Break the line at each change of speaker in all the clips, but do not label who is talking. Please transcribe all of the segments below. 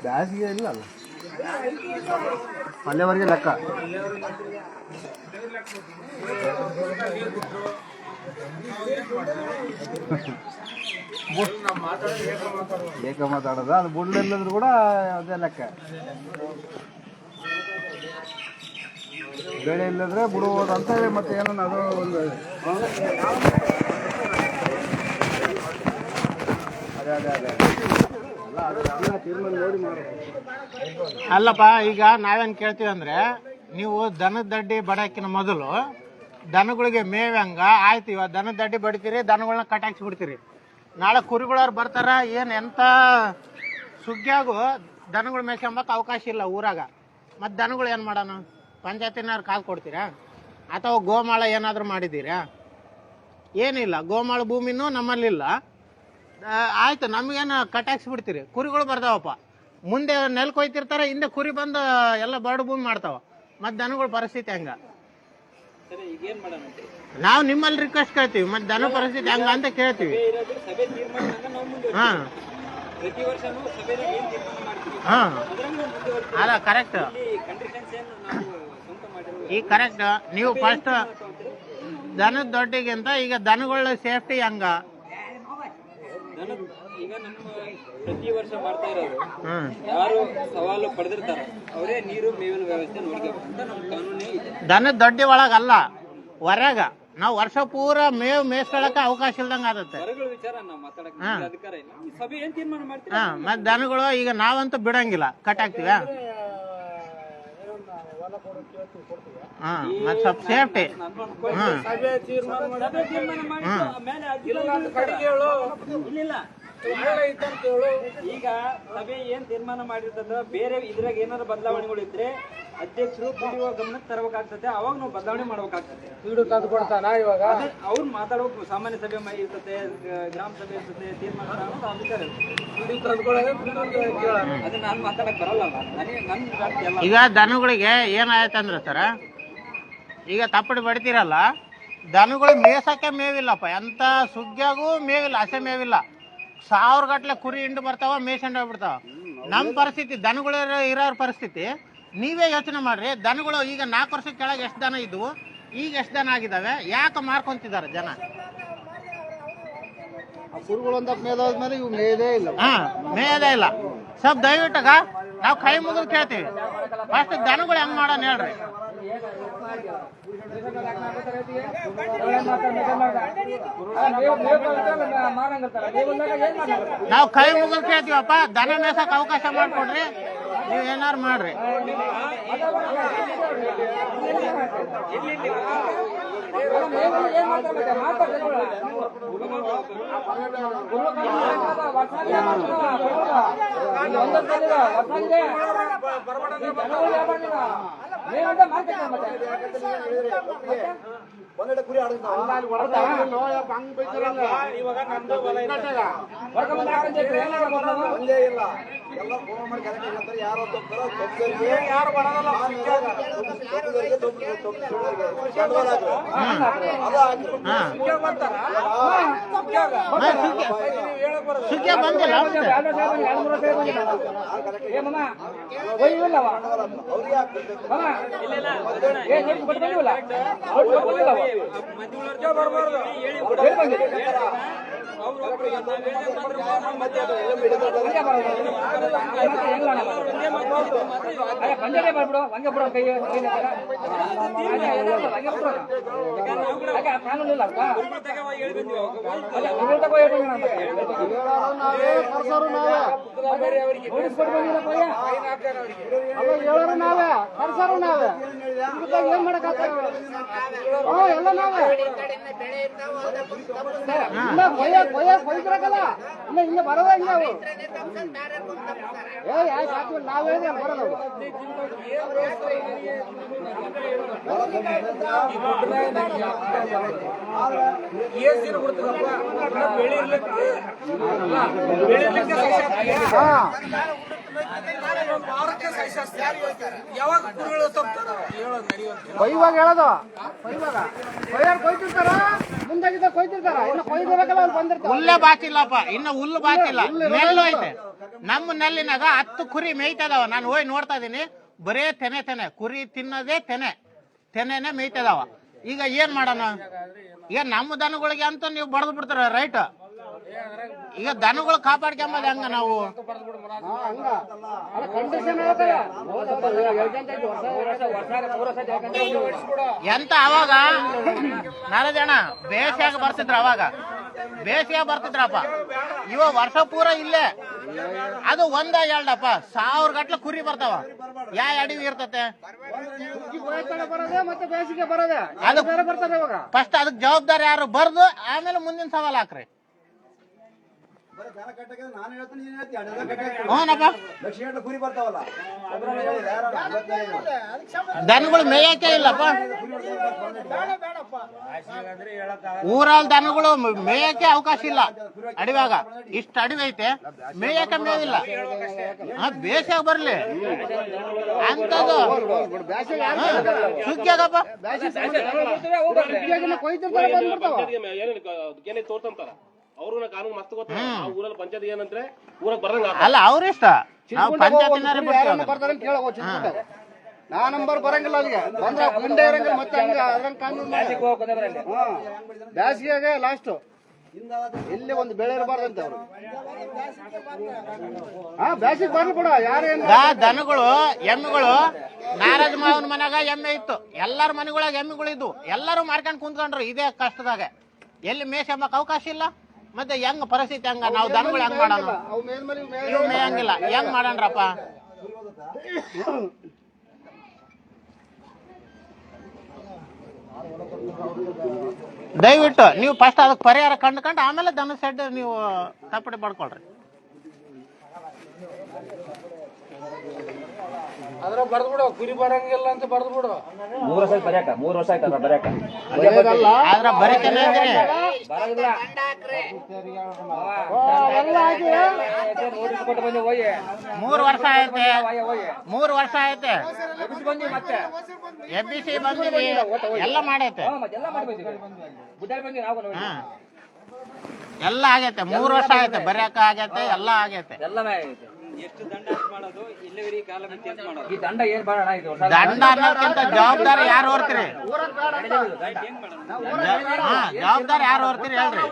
ಬ್ಯಾಸಿಗೆ ಇಲ್ಲ ಅಲ್ಲ, ಅಲ್ಲಿವರೆಗೆ ಲೆಕ್ಕ. ಏಕ ಮಾತಾಡೋದು ಅದು ಬುಡ್ಲಿಲ್ಲದ್ರು ಕೂಡ ಅದೇ ಲೆಕ್ಕ. ಬೆಳೆ ಇಲ್ಲದ್ರೆ ಬಿಡುವುದು ಅಂತ ಮತ್ತೆ ಏನೋ ಅದು ಒಂದು
ಅಲ್ಲಪ್ಪ. ಈಗ ನಾವೇನು ಕೇಳ್ತೀವಿ ಅಂದರೆ, ನೀವು ದನದ ದಡ್ಡಿ ಬಡಕಿನ ಮೊದಲು ದನಗಳಿಗೆ ಮೇವಂಗ ಆಯ್ತು, ಇವಾಗ ದನದ ದಡ್ಡಿ ಬಡಿತೀರಿ, ದನಗಳನ್ನ ಕಟಾಕ್ಸಿ ಬಿಡ್ತೀರಿ. ನಾಳೆ ಕುರಿಗಳವ್ರು ಬರ್ತಾರ, ಏನು ಎಂಥ ಸುಗ್ಗಿಯಾಗು ದನಗಳು ಮೇಯ್ಸ್ಕೊಂಬಕ್ಕೆ ಅವಕಾಶ ಇಲ್ಲ ಊರಾಗ. ಮತ್ತು ದನಗಳು ಏನು ಮಾಡೋಣ? ಪಂಚಾಯತಿನವ್ರು ಕಾಲು ಕೊಡ್ತೀರಾ? ಅಥವಾ ಗೋಮಾಳ ಏನಾದರೂ ಮಾಡಿದ್ದೀರಾ? ಏನಿಲ್ಲ. ಗೋಮಾಳ ಭೂಮಿನೂ ನಮ್ಮಲ್ಲಿಲ್ಲ. ಆಯ್ತು, ನಮಗೇನು ಕಟಾಕ್ಸಿಬಿಡ್ತೀರಿ. ಕುರಿಗಳು ಬರ್ತಾವಪ್ಪ, ಮುಂದೆ ನೆಲ್ ಕೊಯ್ತಿರ್ತಾರೆ, ಹಿಂದೆ ಕುರಿ ಬಂದು ಎಲ್ಲ ಬರಡು ಭೂಮಿ ಮಾಡ್ತಾವ. ಮತ್ತು ದನಗಳ ಪರಿಸ್ಥಿತಿ ಹೆಂಗ? ನಾವು ನಿಮ್ಮಲ್ಲಿ ರಿಕ್ವೆಸ್ಟ್ ಕೇಳ್ತೀವಿ, ಮತ್ತು ದನ ಪರಿಸ್ಥಿತಿ ಹೆಂಗ ಅಂತ ಕೇಳ್ತೀವಿ. ಹಾಂ ಹಾಂ, ಅಲ್ಲ ಕರೆಕ್ಟ್. ಈಗ ಕರೆಕ್ಟ್. ನೀವು ಫಸ್ಟ್ ದನದ ದೊಡ್ಡಿಗಿಂತ ಈಗ ದನಗಳ ಸೇಫ್ಟಿ ಹೆಂಗ?
ಈಗ ನಮ್ಮ ಪ್ರತಿ ವರ್ಷ ಮಾಡ್ತಾ ಇರೋದು, ಯಾರು ಸವಾಲು ಪಡೆದಿರ್ತಾರ ಅವರೇ ನೀರು ಮೇವಿನ ವ್ಯವಸ್ಥೆ ನೋಡ್ಕೋಬೇಕು ಅಂತ ನಮ್ಮ ಕಾನೂನೇ ಇದೆ.
ದನದ ದೊಡ್ಡಿ ಒಳಗಲ್ಲ, ಹೊರಗ ನಾವು ವರ್ಷ ಪೂರ ಮೇವು ಮೇಯಿಸ್ಕೊಳಕ್ಕೆ ಅವಕಾಶ ಇಲ್ದಂಗ ಆಗುತ್ತೆ.
ವಿಚಾರ ನಾವು ಮಾತಾಡಕ್ಕೆ ಅಧಿಕಾರ ಇಲ್ಲ. ಸಭೆ ಏನ್ ತೀರ್ಮಾನ ಮಾಡ್ತೀವಿ?
ಮತ್ತೆ ದನಗಳು ಈಗ ನಾವಂತೂ ಬಿಡಂಗಿಲ್ಲ, ಕಟ್ಟಾಕ್ತಿವ. ಮತ್ತೆ ಸ್ವಲ್ಪ ಸೇಫ್ಟಿ.
ಈಗ ಸಭೆ ಏನ್ ತೀರ್ಮಾನ ಮಾಡಿರ್ತದ, ಬೇರೆ ಇದ್ರಾಗ ಏನಾದ್ರು ಬದಲಾವಣೆಗಳು ಇದ್ರೆ ಅಧ್ಯಕ್ಷರು ಪಿಡಿಒ ಗಮನಕ್ಕೆ ತರಬೇಕಾಗ್ತದೆ. ಅವಾಗ ನಾವು ಬದಲಾವಣೆ ಮಾಡ್ಬೇಕಾಗ್ತದೆ.
ಇವಾಗ
ಅವ್ರು ಮಾತಾಡ್ಬೇಕು. ಸಾಮಾನ್ಯ ಸಭೆ ಇರ್ತದೆ, ಗ್ರಾಮ ಸಭೆ ಇರ್ತದೆ, ತೀರ್ಮಾನ ಅದನ್ನ ನಾನು ಮಾತಾಡಕ್ ಬರಲ್ಲ.
ಈಗ ದನಗಳಿಗೆ ಏನಾಯ್ತಂದ್ರೆ ಸರ, ಈಗ ತಪ್ಪಡಿ ಬಡಿತೀರಲ್ಲ, ದನಗಳು ಮೇಸಕ್ಕೆ ಮೇವಿಲ್ಲಪ್ಪ. ಎಂಥ ಸುಗ್ಗಿಯಾಗೂ ಮೇವಿಲ್ಲ, ಹಸೆ ಮೇವಿಲ್ಲ. 1000 ಗಟ್ಟಲೆ ಕುರಿ ಹಿಂಡು ಬರ್ತಾವ, ಮೇಯ್ಸಂಡು ಹೋಗ್ಬಿಡ್ತಾವ. ನಮ್ಮ ಪರಿಸ್ಥಿತಿ, ದನಗಳು ಇರೋರ ಪರಿಸ್ಥಿತಿ ನೀವೇ ಯೋಚನೆ ಮಾಡ್ರಿ. ದನಗಳು ಈಗ 4 ವರ್ಷ ಕೆಳಗೆ ಎಷ್ಟು ದನ ಇದ್ವು, ಈಗ ಎಷ್ಟು ದನ ಆಗಿದ್ದಾವೆ? ಯಾಕೆ ಮಾರ್ಕೊಂತಿದ್ದಾರೆ ಜನ?
ಕುರಿಗಳು ಅಂತ ಮೇದಾದ್ಮೇಲೆ ಇವು ಮೇಯದೇ ಇಲ್ಲ.
ಮೇಯದೇ ಇಲ್ಲ. ಸ್ವಲ್ಪ ದಯವಿಟ್ಟಾಗ ನಾವು ಕೈ ಮುಗಿದು ಕೇಳ್ತೀವಿ, ಫಸ್ಟ್ ದನಗಳು ಹೆಂಗ್ ಮಾಡೋಣ ಹೇಳ್ರಿ. ನಾವು ಕೈ ಮುಗಿದು ಕೇಳ್ತೀವಪ್ಪ, ದನ ಮೇಸಕ್ ಅವಕಾಶ ಮಾಡ್ಕೊಡ್ರಿ, ನೀವು ಏನಾರು ಮಾಡ್ರಿ.
ಕುರಿ
ಸುಗ್ಗಿಯ ಬಂದಿಲ್ಲ.
ಹೇಳೋರು ನಾವೇ, ಕರ್ಸೋರು ನಾವೇ, ಏನ್ ಮಾಡಕ್ ಎಲ್ಲ ನಾವೇ. ಕೊಯ್ದ್ರಕಲ್ಲ ಇಲ್ಲ, ಹಿಂಗೆ ಬರೋದ ಹಿಂಗೆ ಅವು. ಯಾಕೆ ನಾವ್ ಹೇಳಿದ್ರೆ ಬರೋದು. ಕೊಯ್ಯುವಾಗ ಹೇಳೋದು ಕೊಯ್ಯಾರ ಕೊಯ್ತಿರ್ತಾರ ಮುಂದಾಗಿದ್ದ ಕೊಯ್ತಿರ್ತಾರ ಇನ್ನು ಕೊಯ್ದಿರಬೇಕಲ್ಲ ಅವ್ರು ಬಂದಿರ್ತಾರ.
ಹುಲ್ಲೇ ಬಾಚಿಲ್ಲಪ್ಪ, ಇನ್ನು ಹುಲ್ಲು ಬಾಚಿಲ್ಲ, ನೆಲ್ಲು ಐತೆ. ನಮ್ಮ ನೆಲ್ಲಿನಾಗ 10 ಕುರಿ ಮೇಯ್ತದವ. ನಾನು ಹೋಗಿ ನೋಡ್ತಾ ಇದೀನಿ, ಬರೇ ತೆನೆ ಕುರಿ ತಿನ್ನೋದೇ ತೆನೆನೆ ಮೇಯ್ತದವ. ಈಗ ಏನ್ ಮಾಡೋಣ? ಈಗ ನಮ್ಮ ದನಗಳಿಗೆ ಅಂತ ನೀವು ಬಡದ್ ಬಿಡ್ತಾರ ರೈಟ್. ಈಗ ದನಗಳು ಕಾಪಾಡ್ಕೊಂಬದ್ ಹೆಂಗ ನಾವು? ಎಂತ ಅವಾಗ ನಾಳೆ ಬೇಸಿಯಾಗ ಬರ್ತಿದ್ರ, ಅವಾಗ ಬೇಸಿಗೆ ಬರ್ತಿದ್ರಪ್ಪ. ಇವ ವರ್ಷ ಪೂರ ಇಲ್ಲೇ. ಅದು ಒಂದ ಎರಡಪ್ಪ 1000 ಗಟ್ಲೆ ಕುರಿ ಬರ್ತಾವ. ಅಡವಿ ಇರ್ತತೆ ಫಸ್ಟ್ ಅದಕ್ಕೆ ಜವಾಬ್ದಾರಿ ಯಾರು ಬರ್ದು ಆಮೇಲೆ ಮುಂದಿನ ಸವಾಲ್ ಹಾಕ್ರಿ. ದನಗಳು ಮೇಯಕ್ಕೆ ಇಲ್ಲಪ್ಪ. ಊರಲ್ಲಿ ದನಗಳು ಮೇಯಕ್ಕೆ ಅವಕಾಶ ಇಲ್ಲ. ಅಡವ್ಯಾಗ ಇಷ್ಟ ಅಡವಿ ಐತೆ, ಮೇಯಕ್ಕೆ ಮೇವಿಲ್ಲ. ಬೇಸಿಗೆ ಬರ್ಲಿ ಅಂತದ್ದು ಸುಗ್ಗಿಯಾಗಪ್ಪ.
ಅವ್ರನ್ನ ಕಾನೂನು ಮಸ್ತ್ ಗೊತ್ತ. ಊರಲ್ಲಿ ಪಂಚಾಯತ್ ಏನಂದ್ರೆ ಊರಾಗ ಬರಂಗ
ಅಲ್ಲ, ಅವ್ರ ಇಷ್ಟ. ನಾವು ಪಂಚಾಯತ್
ನಾ ನಂಬರ್ ಬರಂಗಿಲ್ಲ ಅಲ್ಲಿಗೆ ಬಂದ್ರೆ ಗುಂಡೆ ಇರಂಗಿಲ್ಲ. ಮತ್ತೆ ಅದ್ರಂಗ್ ಕಾನೂನು ಬ್ಯಾಸಿಗೆ ಲಾಸ್ಟ್ ಎಲ್ಲಿ ಒಂದು ಬೆಳೆ ಇರಬಾರ್ದಂತೆ ಅವ್ರು. ಬ್ಯಾಸಿಗೆ ಬರ್ಲಿ ಬಿಡ. ಯಾರೇನು
ದನಗಳು ಎಮ್ಮೆಗಳು ನಾರಾಜ ಮಾವನ ಮನ್ಯಾಗ ಎಮ್ಮೆ ಇತ್ತು, ಎಲ್ಲಾರ ಮನೆಗಳಾಗ ಎಮ್ಮೆಗಳು ಇದ್ವು. ಎಲ್ಲರೂ ಮಾರ್ಕೊಂಡ್ ಕುಂತ್ಕೊಂಡ್ರು ಇದೇ ಕಷ್ಟದಾಗ. ಎಲ್ಲಿ ಮೇಷ ಎಂಬಕ್ ಅವಕಾಶ ಇಲ್ಲ. ಮತ್ತೆ ಹೆಂಗ್ ಪರಿಸ್ಥಿತಿ ಹಂಗ? ನಾವು ದನಗಳು ಹೆಂಗ್ ಮಾಡೋಣ? ಇವು ಮೇಯಂಗಿಲ್ಲ, ಹೆಂಗ್ ಮಾಡಣ್ರಪ್ಪ? ದಯವಿಟ್ಟು ನೀವು ಫಸ್ಟ್ ಅದಕ್ಕೆ ಪರಿಹಾರ ಕಂಡು ಆಮೇಲೆ ದನ ಸೆಡ್ ನೀವು ತಪ್ಪಡೆ ಪಡ್ಕೊಳ್ರಿ.
ಅದ್ರ ಬರ್ದ್ಬಿಡು, ಕುರಿ ಬರಂಗಿಲ್ಲ ಅಂತ ಬರ್ದ್ಬಿಡು.
3 ವರ್ಷ ಬರ್ಯಾಕ 3 ವರ್ಷ ಆಯ್ತದ ಬರ್ಯಾಕ.
ಆದ್ರ ಬರೀತಾನೆ ಇದ್ರಿ. 3 ವರ್ಷ ಐತೆ, 3 ವರ್ಷ ಐತೆ. ಎಬ್ಬಿಸಿ ಬಂದಿವಿ, ಎಲ್ಲ ಮಾಡೈತೆ, ಎಲ್ಲ ಆಗೈತೆ. 3 ವರ್ಷ ಆಗೈತೆ, ಬರ್ಯಾಕ ಆಗೈತೆ, ಎಲ್ಲ ಆಗೈತೆ.
ಎಷ್ಟು ದಂಡ ಮಾಡೋದು? ಇಲ್ಲಿವರೆಗೆ ಕಾಲ ಮಿತಿ ಅಂತ ಮಾಡೋದು. ಈ ದಂಡ ಏನ್ ಮಾಡೋಣ? ಇದು
ದಂಡ ಅನ್ನೋದಕ್ಕಿಂತ ಜವಾಬ್ದಾರಿ ಯಾರು ಹೊರ್ತೀರಿ? ಜವಾಬ್ದಾರಿ ಯಾರು ಹೊರ್ತೀರಿ ಹೇಳ್ರಿ.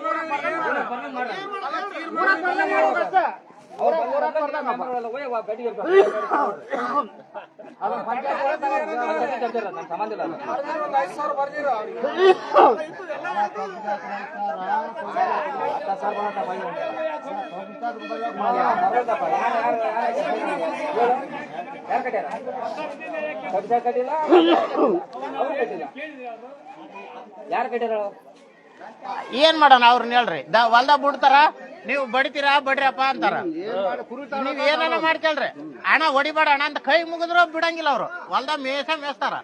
ಯಾರು ಕಟ್ಟಾರ?
ಏನ್ ಮಾಡೋಣ ಅವ್ರನ್ನ ಹೇಳ್ರಿ. ಹೊಲ್ದಾಗ ಬಿಡ್ತಾರ, ನೀವು ಬಡಿತೀರಾ ಬಡ್ರಿಯಪ್ಪ ಅಂತಾರ. ನೀವ್ ಏನಾರ ಮಾಡ್ಕೊಳ್ರಿ, ಹಣ ಹೊಡಿಬೇಡ ಅಣ್ಣ ಅಂತ ಕೈ ಮುಗಿದ್ರು ಬಿಡಂಗಿಲ್ಲ ಅವ್ರು. ಹೊಲ್ದಾಗ ಮೇಯಿಸ್ತಾರ.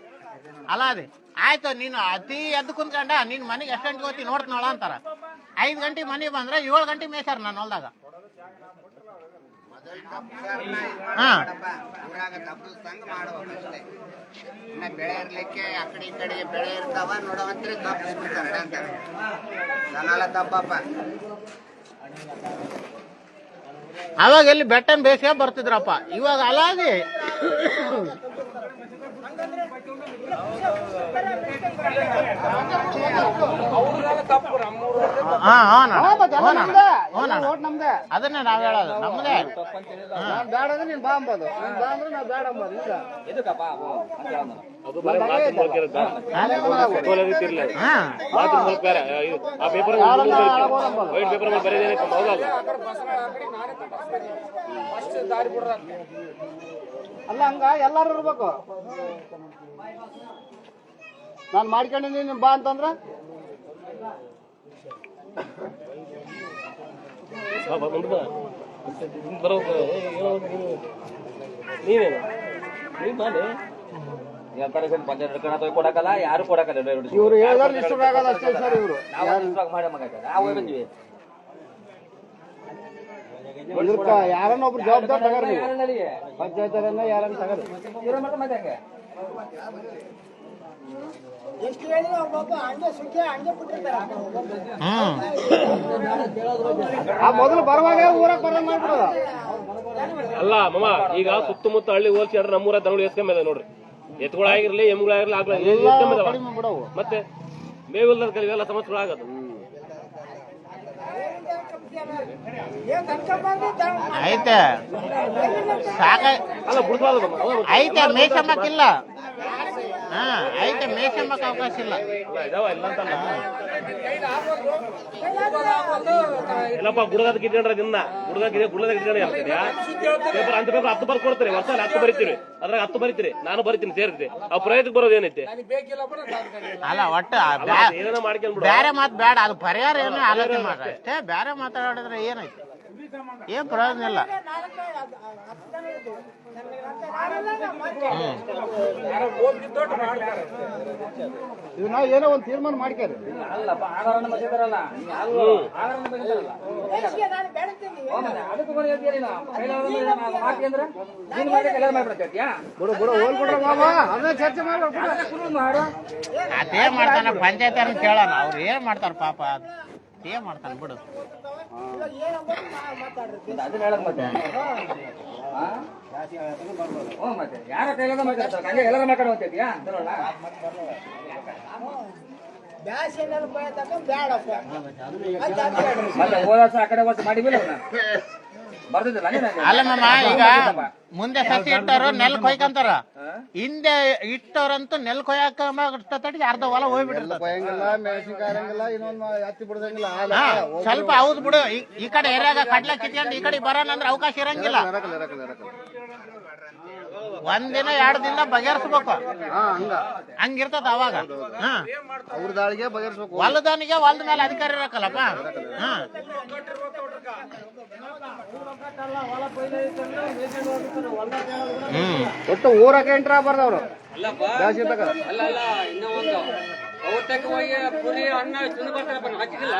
ಅಲ್ಲ ಅದೇ ಆಯ್ತು, ನೀನು ಅತಿ ಎದ್ದು ಕುಂತ್ಕೊಂಡ ನಿನ್ ಮನೆಗೆ ಎಷ್ಟು ಗಂಟೆಗೆ ಹೋಗ್ತಿ ನೋಡ್ತೀನೋಳ ಅಂತಾರ. 5 ಗಂಟೆಗೆ ಮನೆಗೆ ಬಂದ್ರೆ 7 ಗಂಟೆಗೆ ಮೇಯ್ಸಾರ ನಾನು ಹೊಲ್ದಾಗ.
ಬೆಳೆ ಇರ್ಲಿಕ್ಕೆ ಆ ಕಡೆ ಈ ಕಡೆ ಬೆಳೆ ಇರ್ತಾವ ನೋಡವಂತ್ರಿ ತಪ್ಪಿಸ್ಬಿಡ್ತಾರೆ ಅಂತಾರೆ. ದನಾಲ ತಪ್ಪಪ್ಪ.
ಅವಾಗ ಎಲ್ಲಿ ಬೆಟ್ಟನ್ ಬೇಸಿಗೆ ಬರ್ತಿದ್ರಪ್ಪ, ಇವಾಗ ಅಲಾದಿ ಅದನ್ನೇ ನಾವ್ ಹೇಳೋದು. ನಮ್ದೇ
ಬೇಡ ಅಂದ್ರೆ ನೀನ್ ಬಾ ಅಂಬೋದು, ನೀನ್ ಬಾ ಅಂದ್ರೆ ನಾವ್ ಬೇಡ ಅಂಬೋದು. ಅಲ್ಲ ಹಂಗ ಎಲ್ಲಾರು ಇರ್ಬೇಕು. ನಾನ್ ಮಾಡ್ಕೊಂಡಿದ್ದೀನಿ ನೀನ್ ಬಾ ಅಂತಂದ್ರ
ಕೊಡಕಲ್ಲ, ಯಾರು ಕೊಡಕಲ್ಲ.
ಇವ್ರು ಹೇಳಿದ್ರೆ ಡಿಸ್ಟರ್ಬ್ ಆಗೋದು ಅಷ್ಟೇ ಸರ್. ಇವ್ರು
ನಾವು ಮಾಡಿ ಮಗ ನಾವು ಬಂದ್ವಿ.
ಇದಕ್ಕ ಯಾರನ್ನ ಒಬ್ರು ಜವಾಬ್ದಾರಿ ತಗೋರಿ ನೀವು ಪಂಚಾಯತರನ್ನ ಯಾರನ್ನ ತಗೋರಿ ಆ ಮೊದಲು ಬರುವಾಗ ಊರಾಗ ಬರ ಮಾಡ್ಬಿಡೋದ
ಅಲ್ಲ ಮಮ್ಮ ಈಗ ಸುತ್ತಮುತ್ತ ಹಳ್ಳಿ ಹೋಲ್ಸಿ ಅಂದ್ರೆ ನಮ್ಮೂರ ದನಗಳು ಎಸ್ಕೊಂಬ ನೋಡ್ರಿ ಎತ್ಗಳಾಗಿರ್ಲಿ ಎಮ್ಗಳಾಗಿರ್ಲಿ ಆಗ್ಲಿ ಮತ್ತೆ ಮೇವಿಲ್ಲದ ಕಲಿ ಎಲ್ಲ ಸಮಸ್ಯೆಗಳು ಆಗೋದು.
ಐತೆ ಸಾಕ
ಅಲ್ಲ ಬಿಡ್ಬಾರ್ದು
ಐತೆ ಮೇಸಮ್ಮಕ್ಕಿಲ್ಲ. ಹಾ ಐತೆ ಮೇಸಮ್ಮಕ್ ಅವಕಾಶ ಇಲ್ಲ.
ಇದಾವ ಇಲ್ಲ ಅಂತಲ್ಲ ಎಲ್ಲಪ್ಪ ಗುಡಗದ ಕಿತ್ಕೊಂಡ್ರೆ ದಿನ ಗುಡಗದ ಕಿತ್ಕೊಂಡ್ರೆ ಪೇಪರ್ ಅಂತ ಪೇಪರ್ 10 ಬರ್ದು ಕೊಡ್ತಾರೆ. ವರ್ಷ 10 ಬರೀತೀವಿ, ಅದ್ರಾಗ 10 ಬರೀತೀರಿ, ನಾನು ಬರೀತೀನಿ ಸೇರಿದ್ರಿ. ಆ ಪ್ರಯತ್ನಕ್ಕೆ ಬರೋದು ಏನೈತೆ?
ಅಲ್ಲ ಒಟ್ಟು
ಏನೋ ಮಾಡ್ಕೊಂಡ್ಬಿಡು.
ಬೇರೆ ಮಾತು ಬೇಡ, ಅದು ಪರಿಹಾರ ಏನೋ ಆಲೋಚನೆ ಮಾಡ್ರಿ ಅಷ್ಟೇ. ಬೇರೆ ಮಾತಾಡಿದ್ರೆ ಏನೈತಿ, ಏನ್ ಪ್ರಯೋಜನ ಇಲ್ಲ.
ಇದು ನಾವು ಏನೋ ಒಂದು ತೀರ್ಮಾನ ಮಾಡ್ಕ್ಯಾರ ಬಿಡು ಬಿಡು ಹೋಲ್ಬಿಡ್ರ ಮಾಮ, ಅದನ್ನ ಚರ್ಚೆ ಮಾಡ್ರ.
ಅದೇ ಮಾಡ್ತಾನ ಪಂಚಾಯತ್ ಅವ್ರನ್ನ ಕೇಳೋಣ, ಅವ್ರು ಏನ್ ಮಾಡ್ತಾರ ಪಾಪ, ಏನ್ ಮಾಡ್ತಾನ ಬಿಡು.
ಯಾರ ಕೈಲಾದ ಮಾತಾಡ್ತಾರೆ ಎಲ್ಲರ ಮಾತಾಡುವಂತೈತಿಯಾ ಮತ್ತೆ ಹೋದ ವರ್ಷ ಆ ಕಡೆ ವರ್ಷ ಮಾಡಿಬಿಲ್ಲ ಬರ್ದಿದ್ದಿಲ್ಲ.
ಅಲ್ಲ ಮಾಮ, ಈಗ ಮುಂದೆ ಸಸಿ ಇಟ್ಟವ್ರು ನೆಲ್ ಕೊಯ್ಕಂತಾರ, ಹಿಂದೆ ಇಟ್ಟವ್ರಂತೂ ನೆಲ್ ಕೊಯ್ಯಾಕ ತಟ್ಟಿಗೆ ಅರ್ಧ ಹೊಲ ಹೋಗ್ಬಿಟ್ಟಿರ್ತಾರ.
ಕೊಯ್ಯಂಗಿಲ್ಲ, ಮೆಣಸಿನ್ಕಾಯಿ ಇರಂಗಿಲ್ಲ, ಇನ್ನೊಂದು ಹತ್ತಿ ಬಿಡದಂಗಿಲ್ಲ.
ಸ್ವಲ್ಪ ಹೌದ್ ಬಿಡು, ಈ ಕಡೆ ಏರಿಯಾಗ ಕಡ್ಲೆ ಕಿತ್ಕೊಂಡು ಈ ಕಡೆ ಬರೋಣ ಅಂದ್ರೆ ಅವಕಾಶ ಇರಂಗಿಲ್ಲ. ಒಂದಿನ 2 ದಿನ ಬಗೆಹರಿಸ್ಬೇಕು, ಹಂಗಿರ್ತದ ಅವಾಗ.
ಅವ್ರ ದಾಳಿಗೆ ಬಗೆಹರಿಸ್ಬೇಕು.
ಹೊಲದಾನಿಗೆ ಹೊಲದ ಮೇಲೆ ಅಧಿಕಾರ ಇರಕಲ್ಲಪ್ಪ.
ಒಟ್ಟು ಊರಕ್ಕೆ ಎಂಟ್ರ ಬರ್ದವ್ರು ಜಾಸ್ತಿ ತಕ.
ಅಲ್ಲ ಇನ್ನ ಒಂದು ಔತಕ್ಕೆ ಹೋಗಿ ಪುರಿ ಅನ್ನ ತಿಂದು ಬರ್ತಾರಪ್ಪ, ಹಾಕಿದಿಲ್ಲ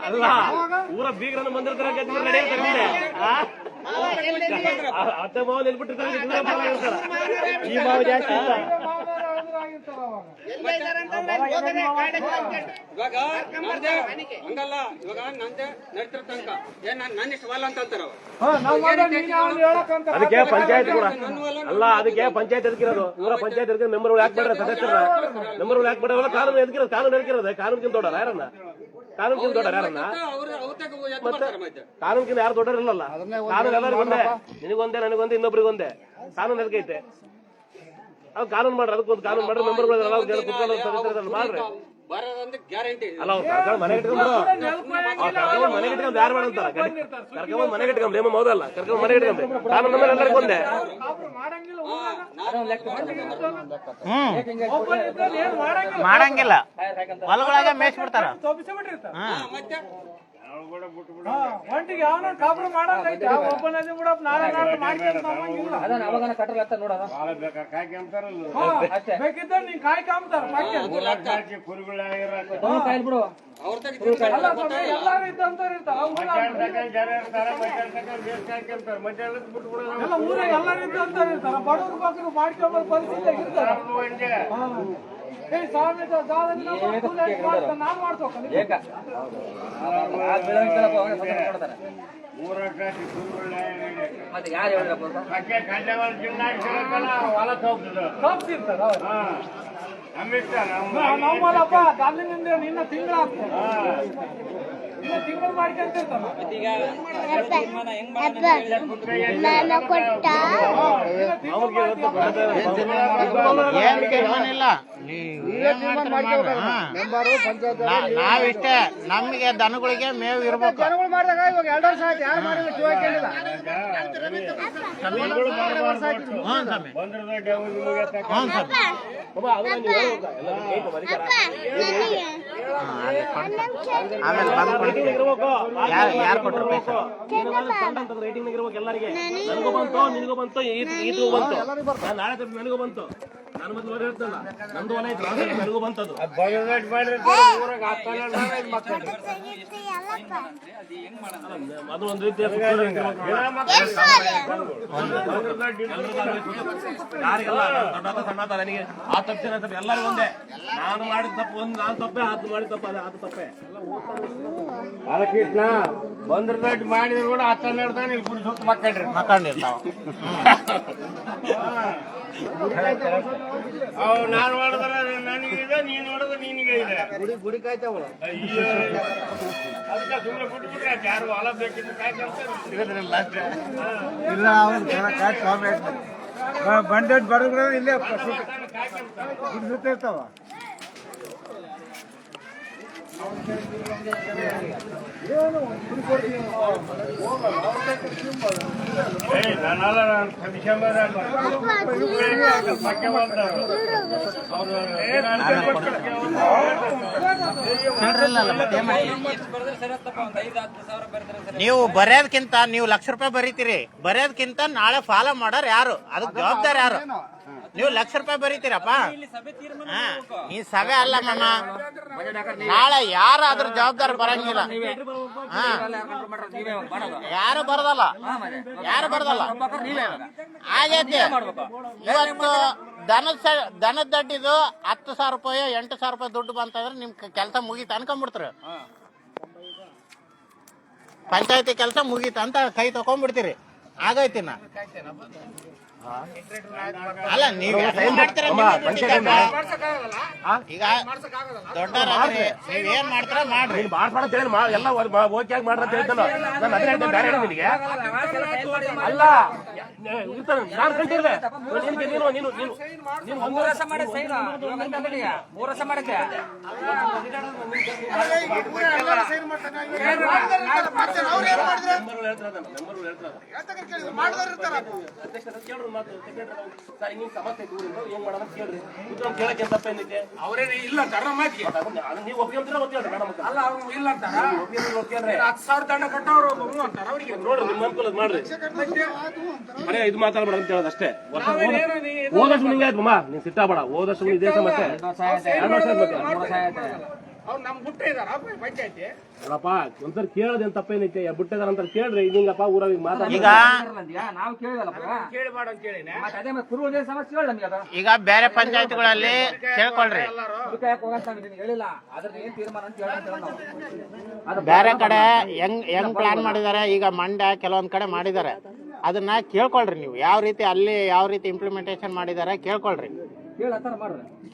ಅಲ್ಲ ಊರ ಬೀಗರನ್ನು ಬಂದಿರ್ತಾರೆ, ಅತ್ತೆ ಮಾವ ನೆಲ್ಬಿಟ್ಟಿರ್ತಾರೆ. ಈ ಮಾವ ಜಾಸ್ತಿ ಇಲ್ಲ.
ಇವಾಗ ಹಂಗಲ್ಲ, ಇವಾಗ ನಂದೆ ನಡೀತಿರ ತನಕ ನನ್ನ ಇಷ್ಟ ವಲ್ಲ ಅಂತ ಅಂತಾರ.
ಅದಕ್ಕೆ ಪಂಚಾಯತ್ ಕೂಡ ಅಲ್ಲ, ಅದಕ್ಕೆ ಪಂಚಾಯತ್ ಎದಕ್ಕಿರೋದು, ಇವರ ಪಂಚಾಯತ್ ಎದಕ್ಕೆ ಮೆಂಬರ್ಗಳು ಯಾಕೆ ಬೇಡ್ರೆ, ಸದಸ್ಯರ ಮೆಂಬರ್ಗಳು ಯಾಕೆ ಬೇಡ? ಕಾನೂನು ಎದಕ್ಕಿರೋದು, ಕಾನೂನು ಎದಕ್ಕಿರೋದು, ಕಾನೂನಿಗಿಂತ ದೊಡ್ಡರ ಯಾರನ್ನ, ಕಾನೂನಿಗಿಂತ ದೊಡ್ಡರ ಯಾರನ್ನ, ಕಾನೂನಿಗಿಂತ ಯಾರು ದೊಡ್ಡರಿಲ್ಲಲ್ಲ. ಕಾನೂನು ಎಲ್ಲರಿಗೂ ಒಂದೇ, ನಿನಗೊಂದೇ ನನಗೊಂದೇ ಇನ್ನೊಬ್ರಿಗೊಂದೇ. ಕಾನೂನು ಎದಕ್ಕೈತೆ? ಅದು ಕಾನೂನು ಮಾಡ್ರಿ, ಅದಕ್ಕೊಂದು ಕಾನೂನು ಮಾಡ್ರಿ. ಮೆಂಬರ್ಗಳು ಕುತ್ಕೊಂಡು ಸದಸ್ಯರು ಮಾಡ್ರಿ.
ಗ್ಯಾರಂಟಿ
ಅಲ್ಲ ಅವ್ರು ಕರ್ಕೊಂಡು ಮನೆಗೆ ಇಟ್ಕೊಂಡ್ರು, ಕರ್ಕೊಂಡು ಮನೆಗೆ ಇಟ್ಕೊಂಡು ಯಾರು ಮಾಡಂತಾರ? ಕರ್ಕೊಂಡ್ ಮನೆಗೆ ಇಟ್ಕೊಂಡ್ ನೇಮ ಹೌದಲ್ಲ, ಕರ್ಕೊಂಡ್ ಮನೆಗೆ ಇಟ್ಕೊಂಡ್ರೆ ಕಾನೂನು ಮೇಲೆ ಎಲ್ಲರಿಗೂ ಒಂದೇ.
ಮಾಡಂಗಿಲ್ಲ, ಹೊಲಗಳಾಗ ಮೇಯಿಸ್ಬಿಡ್ತಾರ.
ಒಂಟಿಗೆ ಅವನ ಕಾಪುರ ಮಾಡಂಗೈತೆ, ಒಬ್ಬನದಿ ಬಿಡಪ್ಪ ನಾಳೆ
ಅವಾಗ ಕಟ್ಟಲ್ಲ ನೋಡೋಣ
ಬೇಕಿದ್ದ ನೀನ್ ಕಾಯಿ ಕಾಮ್ತಾರ
ಬಿಡು.
ಎಲ್ಲಾರು ಇದ್ದಂತವ್ರು ಇರ್ತಾರ, ಎಲ್ಲ ಊರಾಗ ಎಲ್ಲಾರು ಇದ್ದಂತವ್ರು ಇರ್ತಾರ. ಬಡವ್ರ ಮಕ್ಕಳು ಮಾಡ್ಕೊಂಬ ಪರಿಸ್ಥಿತಿ ಇರ್ತಾರ. ನಾನ್ ಮಾಡ್ತೋಕ
ಮತ್ತೆ ಯಾರು ಹೇಳಿದ್ರಪ್ಪ
ನಮ್ಮಲ್ಲಪ್ಪ ಅಲ್ಲಿನಿಂದ ನಿನ್ನ ತಿಂಗಳ ತಿಂಗಳು ಮಾಡ್ಕೊಂತಿರ್ತಾನ.
ಏನಿಲ್ಲ, ನಾವಿಷ್ಟೇ, ನಮಗೆ ದನಗಳಿಗೆ ಮೇವು ಇರ್ಬೇಕು.
ಜನಗಳು ಮಾಡಿದಾಗ ಇವಾಗ 2 ವರ್ಷ ಆಯ್ತು, ಯಾರು ಮಾಡಿಲ್ಲ, ಶಿವ ಕೇಳಿಲ್ಲ.
ಆಮೇಲೆ ಬಂದು ಯಾರು ಕೊಟ್ಟರು ಪೈಸಾ?
ರೇಟಿಂಗ್ ಇರ್ಬೇಕು ಎಲ್ಲರಿಗೆ. ನನಗೂ ಬಂತು, ನಿನಗೂ ಬಂತು, ಇದು ಬಂತು. ನಾನು ನಾಳೆ ನನಗೂ ಬಂತು. ನಾನು ಮೊದಲು ಹೇಳ್ತಲ್ಲ, ನಂದು ಹೊಲ ಇತ್ತು, ನನಗೂ ಬಂತದು. ಅದು ಒಂದು ರೀತಿಯ ಯಾರಿಗೆಲ್ಲ ದೊಡ್ಡ ಸಣ್ಣ ನನಗೆ ಆ ತಪ್ಪಿನ ತಪ್ಪು ಎಲ್ಲರಿಗೂ ಒಂದೇ. ನಾನು ಮಾಡಿದ ತಪ್ಪು ಒಂದು, ನಾನು ತಪ್ಪೆ, ಅದು ಮಾಡಿದ ತಪ್ಪು ಅದು ತಪ್ಪೆ.
ಬಾಲಕೃಷ್ಣ ಬಂದ್ರ ರೇಟ್ ಮಾಡಿದ್ರು ಕೂಡ 10-12 ತಾನೆ ಇಲ್ಲಿ ಗುಡಿ ಸುತ್ತ
ಮಕ್ಕಂಡಿರ್ತಾವ.
ಅವು ನಾನು ಮಾಡಿದ್ರೆ ನನಗಿದೆ, ನೀನು ಮಾಡಿದ್ರೆ ನಿನಗೆ ಇದೆ. ಗುಡಿ ಕಾಯ್ತಾವಳು. ಅದಕ್ಕೆ ಸುಮ್ಮನೆ ಬಿಟ್ಬಿಟ್ರೆ ಯಾರು ಹೊಲ ಬೇಕಿದ್ದು ಇಲ್ಲ. ಬಂಡೇಟ್ ಬರೋದ್ರ ಇಲ್ಲೇ ಗುಡಿ ಸುತ್ತ ಇರ್ತಾವ.
ನೀವು ಬರೆಯೋದಕ್ಕಿಂತ ನೀವು ₹1,00,000 ಬರೀತೀರಿ. ಬರೆಯೋದಕ್ಕಿಂತ ನಾಳೆ ಫಾಲೋ ಮಾಡೋರು ಯಾರು? ಅದಕ್ಕೆ ಜವಾಬ್ದಾರಿ ಯಾರು? ನೀವು ₹1,00,000 ಬರೀತೀರಪ್ಪ. ಈ ಸಭೆ ಅಲ್ಲ ಮಾಮ, ನಾಳೆ ಯಾರು ಅದ್ರ ಜವಾಬ್ದಾರಿ ಬರಂಗಿಲ್ಲ. ಯಾರು ಬರದಲ್ಲ, ಯಾರು ಬರದಲ್ಲ. ಆಗೈತಿ ಇವತ್ತು ದನದ ದಡ್ಡಿದು ₹10,000 ₹8,000 ದುಡ್ಡು ಬಂತಂದ್ರೆ ನಿಮ್ ಕೆಲಸ ಮುಗೀತ ಅನ್ಕೊಂಡ್ಬಿಡ್ತಾರ. ಪಂಚಾಯತಿ ಕೆಲಸ ಮುಗೀತ ಅಂತ ಕೈ ತಕೊಂಡ್ಬಿಡ್ತೀರಿ. ಆಗೈತಿನ ಅಲ್ಲ ನೀವು ಈಗ ದೊಡ್ಡವರಾದ್ರೆ ನೀವ್ ಏನ್ ಮಾಡ್ತಾರ ಮಾಡ್ರಿ.
ಎಲ್ಲ ಓಕೆ ಆಗಿ ಮಾಡ್ರ ಅಂತ ಹೇಳ್ತಾನ. ನಾನು ಅದೇ ಹೇಳ್ತೇನೆ, ಬೇರೆ ನಿನಗೆ ಅಲ್ಲ. ನಾನು ಕಂಡಿರ್ಲೆ ನೀನು ನೀನು ನೀನು ನೀನು 1 ವರ್ಷ ಮಾಡಿ 3 ವರ್ಷ ಮಾಡಿದ್ದೆ. ಅವರೇ ಇಲ್ಲ ನೀವು ಒಪ್ಪಿಗೆ ದಂಡ ಕಟ್ಟವ್ರು ನೋಡ್ರಿ ನಿಮ್ಮ ಅನುಕೂಲ ಮಾಡ್ರಿ. ಬರೇ ಇದು ಮಾತಾಡ್ಬೇಡ ಅಂತ ಹೇಳೋದು ಅಷ್ಟೇ. ಹೋದಷ್ಟು ನಿಂಗೆ ಆಯ್ತು ಮಮ್ಮ, ನೀನ್ ಸಿಟ್ಟಾಬೇಡ. ಹೋದಷ್ಟು ಇದೇ ಸಮಸ್ಯೆ. ಅಲ್ಲಪ್ಪ ಒಂದ್ಸರಿ ಕೇಳೋದೇನ್ ತಪ್ಪೇನೈತೆ? ಬಿಟ್ಟಿದಾರ ಅಂತ ಕೇಳ್ರಿ. ಹಿಂಗಪ್ಪ ಊರಾಗ ಮಾತಾಡ.
ಈಗ ಬೇರೆ ಪಂಚಾಯತ್ಗಳಲ್ಲಿ ಕೇಳ್ಕೊಳ್ರಿ. ಬೇರೆ ಕಡೆ ಹೆಂಗ್ ಪ್ಲಾನ್ ಮಾಡಿದ್ದಾರೆ. ಈಗ ಮಂಡ್ಯ ಕೆಲವೊಂದ್ ಕಡೆ ಮಾಡಿದ್ದಾರೆ. ಅದನ್ನ ಕೇಳ್ಕೊಳ್ರಿ ನೀವು. ಯಾವ ರೀತಿ ಅಲ್ಲಿ ಯಾವ ರೀತಿ ಇಂಪ್ಲಿಮೆಂಟೇಷನ್ ಮಾಡಿದ್ದಾರೆ ಕೇಳ್ಕೊಳ್ರಿ.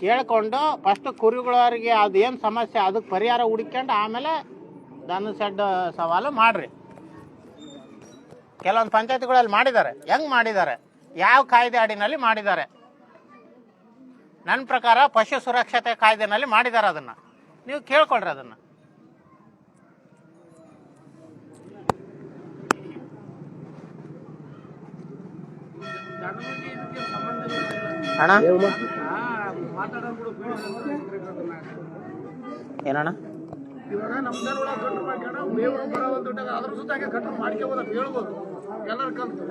ಕೇಳ್ಕೊಂಡು ಫಸ್ಟ್ ಕುರಿಗಳವರಿಗೆ ಅದೇನ್ ಸಮಸ್ಯೆ ಅದಕ್ಕೆ ಪರಿಹಾರ ಹುಡುಕೊಂಡು ಆಮೇಲೆ ದನ ಸೆಡ್ ಸವಾಲು ಮಾಡ್ರಿ. ಕೆಲವೊಂದು ಪಂಚಾಯತ್ಗಳಲ್ಲಿ ಮಾಡಿದ್ದಾರೆ. ಹೆಂಗ್ ಮಾಡಿದ್ದಾರೆ, ಯಾವ ಕಾಯ್ದೆ ಅಡಿನಲ್ಲಿ ಮಾಡಿದ್ದಾರೆ? ನನ್ನ ಪ್ರಕಾರ ಪಶು ಸುರಕ್ಷತೆ ಕಾಯ್ದೆನಲ್ಲಿ ಮಾಡಿದ್ದಾರೆ. ಅದನ್ನ ನೀವು ಕೇಳ್ಕೊಳ್ರಿ. ಅದನ್ನ ಅಣ್ಣ ಏನಣ್ಣ?
ಇವಾಗ ನಮ್ಮ ದನಗಳ ಕಟ್ಟು ಮಾಡ್ಕೊಂಡು ಮೇವು ಬರೋದು ಅದ್ರ ಸುತ್ತಾಗೆ ಕಟ್ಟು ಮಾಡ್ಕೋಬೋದ ಹೇಳ್ಬೋದು ಎಲ್ಲರ ಕಲ್ತು.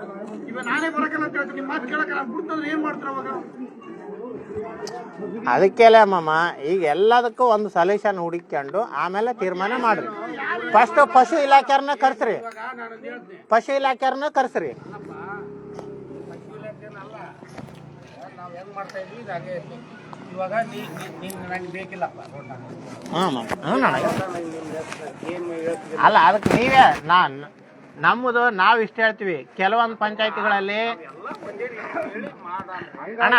ಇವಾಗ ನಾನೇ ಬರಕಲ್ಲ ಅಂತ ಹೇಳ್ತೀನಿ, ನಿಮ್ಮ ಮಾತು ಕೇಳಕ್ಕೆ ಬಿಡ್ತಂದ್ರೆ ಏನ್ ಮಾಡ್ತಾರ ಅವಾಗ?
ಅದಕ್ಕೆಲ್ಲ ಮಾಮ ಈಗ ಎಲ್ಲದಕ್ಕೂ ಒಂದು ಸೊಲ್ಯೂಷನ್ ಹುಡುಕೊಂಡು ಆಮೇಲೆ ತೀರ್ಮಾನ ಮಾಡ್ರಿ. ಫಸ್ಟ್ ಪಶು ಇಲಾಖೆಯವ್ರನ್ನ ಕರ್ಸ್ರಿ. ಪಶು ಇಲಾಖೆಯವ್ರನ್ನ ಕರ್ಸ್ರಿ.
ನಾವು ಹೆಂಗ್ ಮಾಡ್ತಾ ಇದ್ವಿ ಇದು ಹಾಗೆ ಇತ್ತು. ಇವಾಗ ನಂಗೆ ಬೇಕಿಲ್ಲಪ್ಪ.
ಅಲ್ಲ ಅದಕ್ಕೆ ನೀವೇ ನಮ್ಮದು ನಾವು ಇಷ್ಟ ಹೇಳ್ತೀವಿ. ಕೆಲವೊಂದು ಪಂಚಾಯತಿಗಳಲ್ಲಿ ಅಣ್ಣ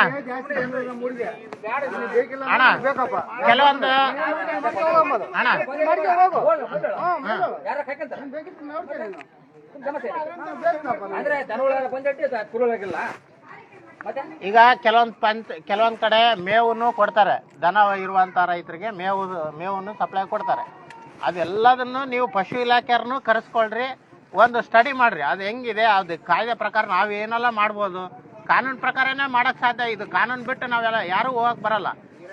ಕೆಲವೊಂದು ಅಣ್ಣ ಈಗ ಕೆಲವೊಂದ್ ಕಡೆ ಮೇವನ್ನು ಕೊಡ್ತಾರೆ. ದನ ಇರುವಂತ ರೈತರಿಗೆ ಮೇವನ್ನು ಸಪ್ಲೈ ಕೊಡ್ತಾರೆ. ಅದೆಲ್ಲದನ್ನು ನೀವು ಪಶು ಇಲಾಖೆಯವ್ರನ್ನು ಕರೆಸ್ಕೊಳ್ರಿ. ಒಂದು ಸ್ಟಡಿ ಮಾಡ್ರಿ. ಅದು ಹೆಂಗಿದೆ, ಅದು ಕಾಯ್ದೆ ಪ್ರಕಾರ ನಾವು ಏನೆಲ್ಲ ಮಾಡ್ಬೋದು, ಕಾನೂನು ಪ್ರಕಾರನೇ ಮಾಡಕ್ ಸಾಧ್ಯ. ಇದು ಕಾನೂನು ಬಿಟ್ಟು ನಾವೆಲ್ಲ ಯಾರು ಹೋಗಕ್ ಬರಲ್ಲ.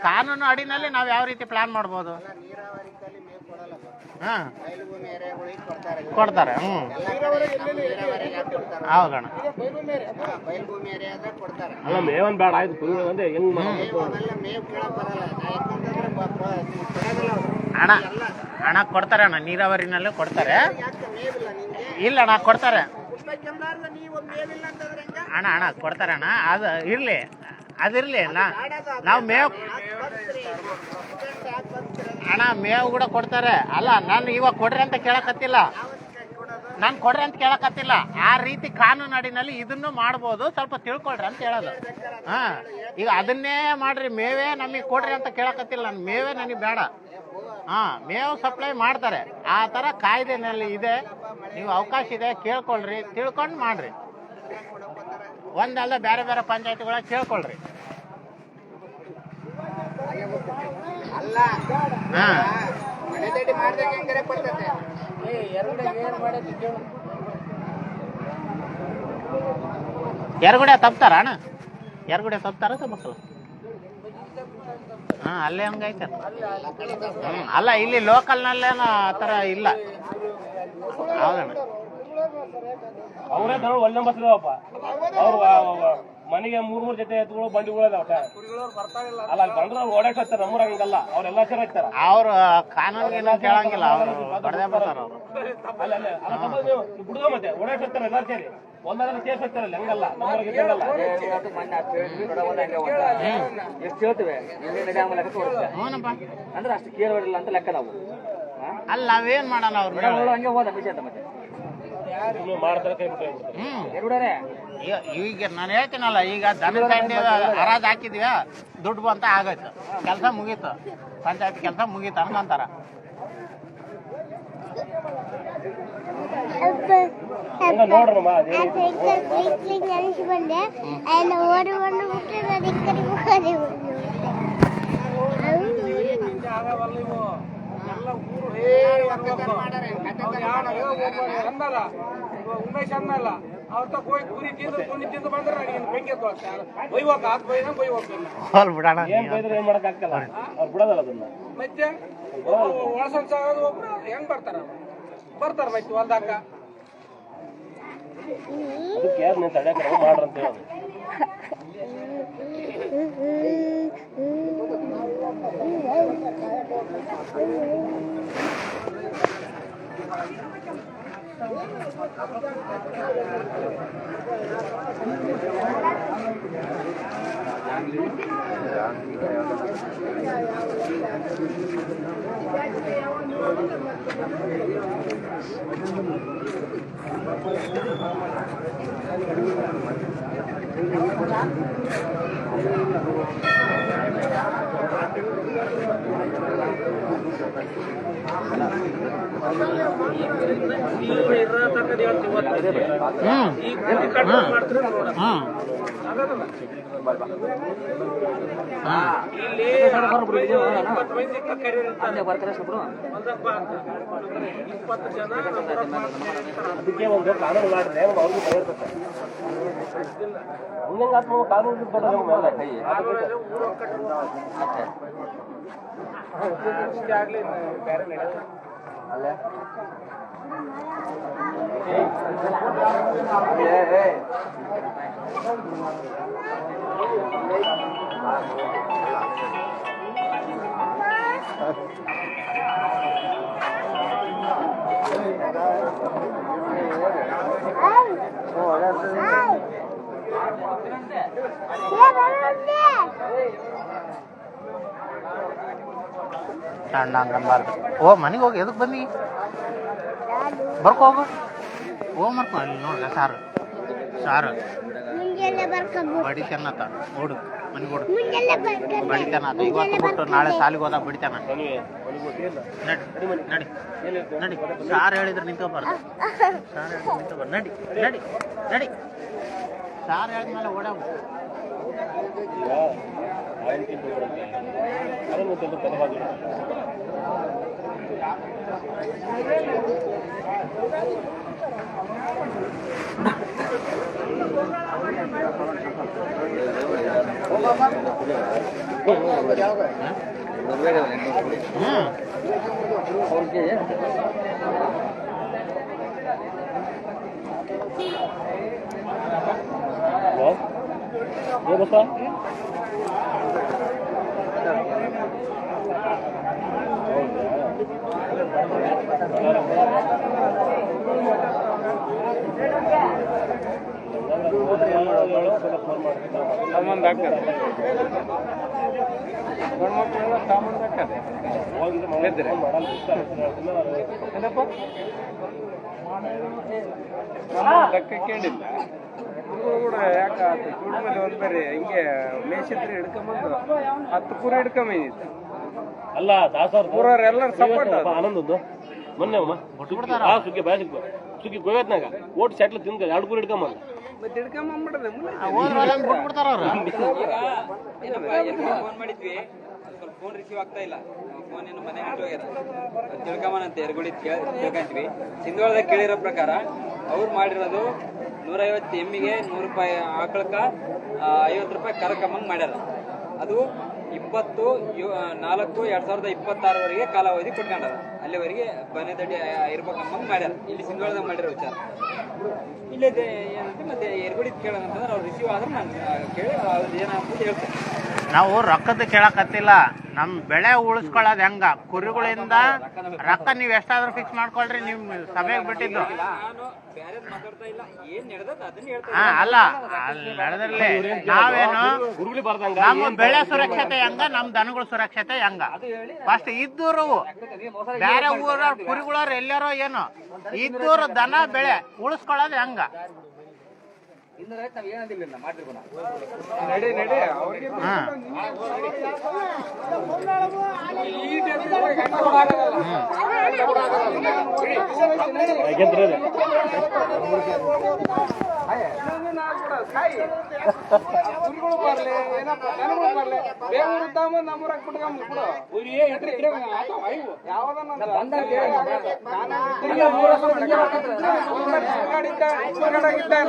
ಕಾನೂನು ಅಡಿನಲ್ಲಿ ನಾವು ಯಾವ ರೀತಿ ಪ್ಲಾನ್ ಮಾಡ್ಬೋದು?
ನೀರಾವರಿ ಕಲ್ಲಿ ಮೇವು ಕೊಡಲ್ಲ ಸರ್.
ಹಾಂ
ಬಯಲು ಭೂಮಿ ಎರೆಹುಳಿಗೆ ಕೊಡ್ತಾರೆ.
ಕೊಡ್ತಾರೆ. ಹ್ಞೂ
ಎಲ್ಲ ಕಡೆ ನಮ್ಮ ನೀರಾವರಿಗೆ ಯಾಕೆ ಕೊಡ್ತಾರೆ?
ಹೌದಣ್ಣ.
ಬಯಲು ಭೂಮಿ ಎರೆಯಾದ್ರೆ ಕೊಡ್ತಾರೆ.
ಅಲ್ಲ ಮೇವನ್ ಬೇಡ ಆಯ್ತು ಕುರಿ ಅಂದ್ರೆ ಹೆಂಗ್
ಮೇವು ಅವೆಲ್ಲ ಮೇವು ಕೇಳಕ್ ಬರಲ್ಲ. ಯಾಕಂತಂದ್ರೆ ಕೊಡೋದಿಲ್ಲ ಅವ್ರು.
ಅಣ್ಣ ಕೊಡ್ತಾರೆ ಅಣ್ಣ, ನೀರಾವರಿನಲ್ಲೂ ಕೊಡ್ತಾರೆ.
ಯಾಕೆ ಮೇವಿಲ್ಲ ನಿಂಗೆ?
ಇಲ್ಲ ಅಣ್ಣ ಕೊಡ್ತಾರೆ
ಕುಡ್ಬೇಕೆಂಬಾರ್ದು ನೀವು ಮೇವಿಲ್ಲ ಅಂತಂದ್ರೆ ಹೆಂಗ?
ಅಣ್ಣ ಕೊಡ್ತಾರೆ ಅಣ್ಣ. ಅದು ಇರಲಿ, ಅದಿರಲಿ. ನಾವು ಮೇವು ಅಣ್ಣ ಮೇವು ಕೂಡ ಕೊಡ್ತಾರೆ. ಅಲ್ಲ ನಾನು ಇವಾಗ ಕೊಡ್ರಿ ಅಂತ ಕೇಳಕತ್ತಿಲ್ಲ, ನಾನು ಕೊಡ್ರಿ ಅಂತ ಕೇಳಕತ್ತಿಲ್ಲ. ಆ ರೀತಿ ಕಾನೂನು ಅಡಿನಲ್ಲಿ ಇದನ್ನು ಮಾಡ್ಬೋದು, ಸ್ವಲ್ಪ ತಿಳ್ಕೊಳ್ರಿ ಅಂತ ಹೇಳೋದು. ಹಾಂ, ಈಗ ಅದನ್ನೇ ಮಾಡ್ರಿ, ಮೇವೇ ನಮಗೆ ಕೊಡ್ರಿ ಅಂತ ಕೇಳಕತ್ತಿಲ್ಲ ನಾನು. ಮೇವೇ ನನಗೆ ಬೇಡ. ಹಾಂ, ಮೇವು ಸಪ್ಲೈ ಮಾಡ್ತಾರೆ. ಆ ಥರ ಕಾಯ್ದೆನಲ್ಲಿ ಇದೆ. ನೀವು ಅವಕಾಶ ಇದೆ, ಕೇಳ್ಕೊಳ್ರಿ, ತಿಳ್ಕೊಂಡು ಮಾಡ್ರಿ. ಒಂದಲ್ಲ ಬೇರೆ ಬೇರೆ ಪಂಚಾಯತಿಗಳ ಕೇಳ್ಕೊಳ್ರಿ.
ಅಲ್ಲ
ಹಾಂ,
ಮನೆದಡಿ ಮಾಡ್ದಾಗ ಹೆಂಗಾರೆ ಬರ್ತದೆ.
ಎರಗುಡೆ ತಪ್ತಾರ ಅಣ್ಣ? ಎರಗುಡೆ ತಪ್ತಾರ ತಪ್ಪಲ್ಲ? ಹಾಂ, ಅಲ್ಲೇ ಹಂಗೈತೆ. ಅಲ್ಲ ಇಲ್ಲಿ ಲೋಕಲ್ನಲ್ಲೇನೋ ಆ ಥರ ಇಲ್ಲ. ಹೌದಣ್ಣ.
ಅವರೇ ದನ ಒಳ್ಳೆ ಬಸ್ಲಪ್ಪ. ಅವ್ರು ಮನೆಗೆ ಮೂರ್ ಜೊತೆ ಎತ್ತುಗಳು ಬಂಡಿಗಳು ಅದಾವ. ಅಲ್ಲ ಅಲ್ಲಿ ಬಂದ್ರೆ ಅವ್ರು ಓಡಾಕ್ ಹಚ್ತಾರ. ನಮ್ಮೂರ ಹಂಗಲ್ಲ, ಅವ್ರೆಲ್ಲ ಚೆನ್ನಾಗ್ತಾರ.
ಅವ್ರು ಕಾನೂನಿಗೆ ಕೇಳಂಗಿಲ್ಲ, ಅವರು ಬಡದೇ ಬರ್ತಾರ ಅವರು.
ಅಲ್ಲ ನೀವು ಬಿಡುದ ಮತ್ತೆ ಓಡಾಕ್ ಹಚ್ತಾರ ಎಲ್ಲಾರು ಸೇರಿ. ಒಂದಾದ್ರೆ ಕೇಸ್ ಹಚ್ತಾರಲ್ಲ, ಹಂಗಲ್ಲ ನಮ್ಮೂರಿಗೆ ಇದ್ದಂಗಲ್ಲ.
ಎಷ್ಟು ಹೇಳ್ತೇವೆ
ಹ್ಞೂನಪ್ಪ.
ಅಂದ್ರೆ ಅಷ್ಟು ಕೇಳಬಾರಿಲ್ಲ ಅಂತ ಲೆಕ್ಕ ನಾವು.
ಅಲ್ಲಿ ನಾವೇನ್ ಮಾಡೋಣ ಅವ್ರು?
ಹಂಗೆ ಹೋದ ವಿಷಯ ಅಂತ ಮತ್ತೆ
ಮಾಡ್ತಾರೆ ಕೈ ಬಿಟ್ಟು ಹೋಗ್ಬಿಡ್ತಾರೆ.
ಎರಡೂರೇ
ಈಗ ನಾನು ಹೇಳ್ತೀನಲ್ಲ, ಈಗ ದನ ತಂಡಿ ಹರಾಜ್ ಹಾಕಿದ್ವಿ, ದುಡ್ಡು ಬಂತ ಆಗೋಯ್ತು, ಕೆಲಸ ಮುಗೀತು, ಪಂಚಾಯತ್ ಕೆಲಸ ಮುಗೀತು ಹಂಗಂತಾರ.
ನೋಡ್ರಮ್ಮ
ಉಮೇಶ್ ಅನ್ನಲ್ಲ ಅವ್ರ ಹೋಗಿ ಕುರಿ ತಿಂದು ಬಂದ್ರೆ ಬೆಂಕಿ ಬೈವಾಗ
ಹೋಲ್ ಬಿಡೋಣ.
ಏನ್ ಬೈದ್ರೆ ಏನ್ ಮಾಡಕ್ ಆಗ್ತಲ್ಲ, ಅವ್ರು ಬಿಡೋದಲ್ಲ ಅದನ್ನ.
ಮತ್ತೆ ಒಳಸಂಸ ಒಬ್ರು ಹೆಂಗ್ ಬರ್ತಾರ ಮತ್ತೆ ಹೊಲ್ದಾಕ.
ಅದಕ್ಕೆ ಯಾರು ನೀವು ತಡೆಯಕ್ರ ಮಾಡ್ರಂತ ಹೇಳೋದು. ಅದಕ್ಕೆ ಒಂದು ಕಾನೂನು ಮಾಡಿದ್ರೆ ಅವ್ರಿಗೂ ಭಯ ಇರ್ತದೆ. ಹಂಗಂಗ ಕಾನೂನು
ಸಣ್ಣ ಹಂಗನ್ಬಾರ್ದು. ಓ ಮನೆಗೆ ಹೋಗಿ ಎದಕ್ಕೆ ಬಂದಿ? ಬರ್ಕೋ ಹೋಗು. ಓ ಮರ್ಕೊ ಅಲ್ಲಿ ನೋಡ್ರಿ ಸಾರು ಬಡಿತಾನತ. ಓಡು ಮನೆಗೆ ಓಡು. ಬಡಿತಾನತ. ಇವತ್ತು ಬಿಟ್ಟು ನಾಳೆ ಸಾಲಿಗೆ ಹೋದಾಗ ಬಡಿತಾನ. ನಡಿ ನಡಿ. ಸಾರು ಹೇಳಿದ್ರೆ ನಿಂತ್ಕೊಬಾರ್ದು. ನಡಿ ನಡಿ ನಡಿ. ಸಾರು ಹೇಳಿದ್ಮೇಲೆ ಓಡಾಗ.
ಅದನ್ನು
ಸಂಬಂಧ ಆಗ್ತದೆ ಗಂಡ್ಮಕ್ಳೆಲ್ಲ ಸಂಬಂಧ ಆಗ್ತದೆ ಲೆಕ್ಕ ಕೇಳಿಲ್ಲ ಇವ್ರು ಕೂಡ ಯಾಕೆ ಸುಳ್ಳು ಮೇಲೆ ಒಂದ್ ಬೇರೆ ಹಿಂಗೆ ಮೇಷತ್ರಿ ಹಿಡ್ಕೊಂಬಂದು 10 ಕುರಿ ಹಿಡ್ಕೊಂಬಂದಿತ್ತು
ಅಲ್ಲ ದಾಸರ್
ಎಲ್ಲರೂ ಸಪೋರ್ಟ್
ಆನಂದದ್ದು ಮೊನ್ನೆ ಸುಗ್ಗಿ ಬಾಯ ಸುಗ್ಗಿ ಗೋಯತ್ನಾಗ ಓಟ್ ಸೆಟ್ಲ್ ತಿನ್ಕ 2 ಕುರಿ ಹಿಡ್ಕೊಂಬಂದ
ಮತ್ತೆ ಹಿಡ್ಕೊಂಬಂದ್ಬಿಡದೆ
ಬಿಟ್ಬಿಡ್ತಾರ ಅವ್ರು.
ಫೋನ್ ಮಾಡಿದ್ವಿ ಸ್ವಲ್ಪ ಫೋನ್ ರಿಸೀವ್ ಆಗ್ತಾ ಇಲ್ಲ. ಫೋನ್ ಏನು ಮನೆ ಬಿಟ್ಟು ಹೋಗ್ಯಾರ. ತಿಳ್ಕೊಂಬನಂತೆ ಎರ್ಗುಡಿ ತಿಳ್ಕೊಂತೀವಿ. ಸಿಂಧವಾಳದಾಗ ಕೇಳಿರೋ ಪ್ರಕಾರ ಅವ್ರು ಮಾಡಿರೋದು 150 ಎಮ್ಮಿಗೆ 100 ರೂಪಾಯಿ ಆಕಳಕ್ಕ 50 ರೂಪಾಯಿ ಕರಕಮ್ಮಂಗ್ ಮಾಡ್ಯಾರ. ಅದು 20/4/2026 ಕಾಲಾವಧಿ ಕೊಟ್ಕೊಂಡಾರ. ಅಲ್ಲಿವರೆಗೆ ಬನೆದಡಿ ಇರ್ಬೇಕಂಬಂಗ್ ಮಾಡ್ಯಾರ. ಇಲ್ಲಿ ಸಿಂಧವಾಳದಾಗ ಮಾಡಿರೋ ವಿಚಾರ ಇಲ್ಲೇ ಏನಂತ ಮತ್ತೆ ಎರ್ಗುಡಿ ಕೇಳೋಣ ಅಂತಂದ್ರೆ ಅವ್ರು ರಿಸೀವ್ ಆದ್ರೆ ನಾನು ಕೇಳಿ ಅವ್ರದ್ದು ಏನಂತ ಹೇಳ್ತೇನೆ.
ನಾವು ರೊಕ್ಕದ ಕೇಳಕತ್ತಿಲ್ಲ, ನಮ್ ಬೆಳೆ ಉಳಿಸ್ಕೊಳ್ಳೋದು ಹೆಂಗ, ಕುರಿಗಳಿಂದ ರೊಕ್ಕ ನೀವ್ ಎಷ್ಟಾದ್ರೂ ಫಿಕ್ಸ್ ಮಾಡ್ಕೊಳ್ರಿ. ನಿಮ್ ಸಭೆಗೆ ಬಿಟ್ಟಿದ್ದು
ನಾನು ಬೇರೆ ಮಾತಾಡ್ತಾ ಇಲ್ಲ, ಏನ್ ನಡೆದ ಅದನ್ನ ಹೇಳ್ತಾ
ಅಲ್ಲ, ಅಲ್ಲಿ ನಡೆದಿರ್ಲಿ. ನಾವೇನು ನಮ್ಮ ಬೆಳೆ ಸುರಕ್ಷತೆ ಹೆಂಗ, ನಮ್ ದನಗಳ ಸುರಕ್ಷತೆ ಹೆಂಗ ಫಸ್ಟ್ ಇದ್ದೂರು ಬೇರೆ ಊರ ಕುರಿಗಳವ್ರು ಎಲ್ಲಾರೋ ಏನೋ ಇದ್ದೂರು ದನ ಬೆಳೆ ಉಳಿಸ್ಕೊಳ್ಳೋದು ಹೆಂಗ.
ನಡಿ ಅವ್ರಿಗೆ ಕುರಿಗಳು ಬರ್ಲಿ ಏನಪ್ಪ ಜನಗಳು ಬರ್ಲಿ ಬೇರೆ ತಗೊಂಡ್ ನಮ್ಮೂರಾಗ ಬಿಟ್ಕೊಂಡ್ಬಿಡು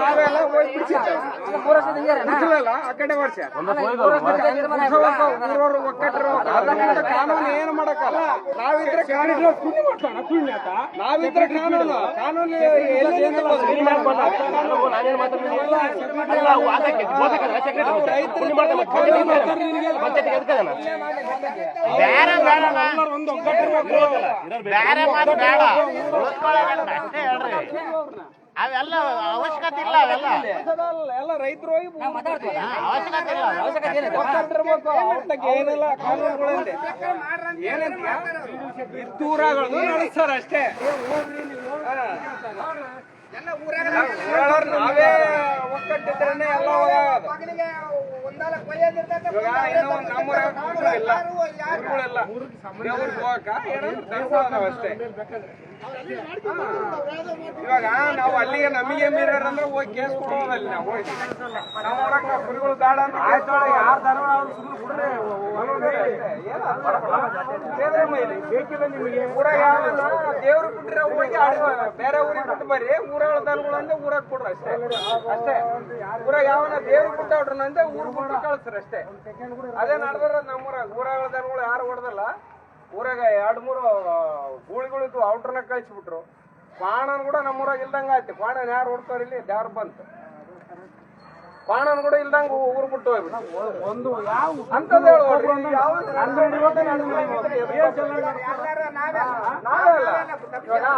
ನಾವೆಲ್ಲ ಹೋಗಿ ಬಿಡಿಸಿಲ್ಲ ಆ ಕಡೆ ವರ್ಷ ಊರವ್ರು ಒಕ್ಕಟ್ಟರು ಕಾನೂನು ಏನು ಮಾಡಕ್ಕಲ್ಲ. ನಾವಿದ್ರೆ ಕಾನೂನು
ಬೇರೆ ಬೇರೆ ಮಾತು ಬೇಡ, ಉಳಿಸ್ಕೊಳ್ಳೋದು ಅಷ್ಟೇ ಹೇಳ್ರಿ. ಅವೆಲ್ಲ ಅವಶ್ಯಕತೆ ಇಲ್ಲ, ಅವೆಲ್ಲ
ಎಲ್ಲ ರೈತರು ಹೋಗಿ
ಅವಶ್ಯಕತೆ ಇಲ್ಲ.
ಒಕ್ಕಟ್ಟಿರ್ಬೇಕು. ಅವ್ರಿಗೆ ಏನಿಲ್ಲ ಕಾನೂನುಗಳಿಂದ ಏನಂತ ಇದ್ದೂರಾಗಳು ನಡೆಸ್ತಾರ ಅಷ್ಟೇ. ನಾವೇ ಒಕ್ಕಟ್ಟಿದ್ರೇನೆ ಎಲ್ಲ ಹೋಗೋದು. ನಮ್ಮೂರಾಗ ಇಲ್ಲ ಊರುಗಳೆಲ್ಲ ಊರಿಗೆ ಹೋಗಕ್ಕ ಏನಾದ್ರು ತರ್ಕೊಳ್ಳೋದು ಅಷ್ಟೇ. ಇವಾಗ ನಾವು ಅಲ್ಲಿಗೆ ನಮಗೆ ಮೀರಂದ್ರೆ ಹೋಗಿ ಕೇಸ್ ಕೊಡೋದಲ್ಲಿ ನಾವು ಹೋಗಿ ನಮ್ಮೂರಾಗ ಕುರಿಗಳು ದಾಡ ಅಂತ ಯಾರು ದಾರ ಬೇಕಿಲ್ಲ ನಿಮಗೆ. ಊರಾಗ ಯಾವಲ್ಲ ದೇವ್ರು ಬಿಟ್ರೆ ಹೋಗಿ ಬೇರೆ ಊರಿಗೆ ಬಿಟ್ಟು ಬರ್ರಿ, ಊರಾಳ ದನಗಳು ಅಂದ್ರೆ ಊರಾಗ ಕೊಡ್ರಿ ಅಷ್ಟೇ. ಊರಾಗ ಯಾವನ ದೇವ್ರು ಬಿಟ್ಟವ್ರ ಅಂದ್ರೆ ಊರ್ ಬಿಟ್ಟು ಕಳಿಸ್ರಿ ಅಷ್ಟೇ. ಅದೇ ನಡೆದ್ರ ನಮ್ಮೂರಾಗ ಊರಾಳ ದನಗಳು ಯಾರು ಹೊಡೆದಲ್ಲ. ಊರಾಗ 2-3 ಗೂಳಿಗಳಿದ್ವು, ಔಟ್ರನ್ನ ಕಳಿಸ್ಬಿಟ್ರು. ಕ್ವಾಣನ್ ಕೂಡ ನಮ್ಮೂರಾಗ ಇಲ್ದಂಗ ಆಯ್ತು. ಕ್ವಾಣನ್ ಯಾರು ಹೊಡ್ತಾರ ಇಲ್ಲಿ ಯಾರು ಬಂತು. ಕ್ವಾಣನ್ ಕೂಡ ಇಲ್ದಂಗ ಊರ್ ಬಿಟ್ಟು ಹೋಗ್ಬಿಟ್ಟು ಒಂದು ಅಂತದ್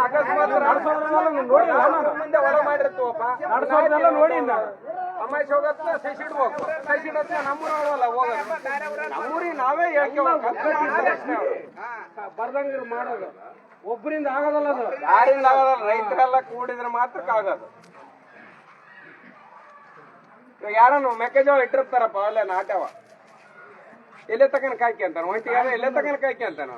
ಅಕಸ್ಮಾತ್ ಮುಂದೆ ಹೊಲ ಮಾಡಿರ್ತೀವಪ್ಪ ನೋಡಿ ಅಮ್ಮಾಯಿ ಹೋಗತ್ತ ಸಸಿಡ್ಬೇಕು. ಸಸಿಡತ್ತ ನಮ್ಮೂರಲ್ಲ ಹೋಗೋದು. ನಮ್ಮೂರಿಗೆ ನಾವೇ ಬರ್ದಂಗ ಮಾಡೋದು. ಒಬ್ಬರಿಂದ ಆಗೋದಲ್ಲ, ಅದು ಯಾರಿಂದ ಆಗೋದಲ್ಲ. ರೈತರೆಲ್ಲ ಕೂಡಿದ್ರೆ ಮಾತ್ರ ಆಗೋದು. ಇವಾಗ ಯಾರನ್ನು ಮೆಕ್ಕೆಜೋಳ ಇಟ್ಟಿರ್ತಾರಪ್ಪ, ಅಲ್ಲೇ ನಾಟ್ಯವ ಎಲ್ಲೇ ತಕನ ಕಾಯ್ಕೆ ಅಂತಾನ, ಒಂಟಿಗೆ ಎಲ್ಲೇ ತಕನ ಕಾಯ್ಕೆ ಅಂತಾನ.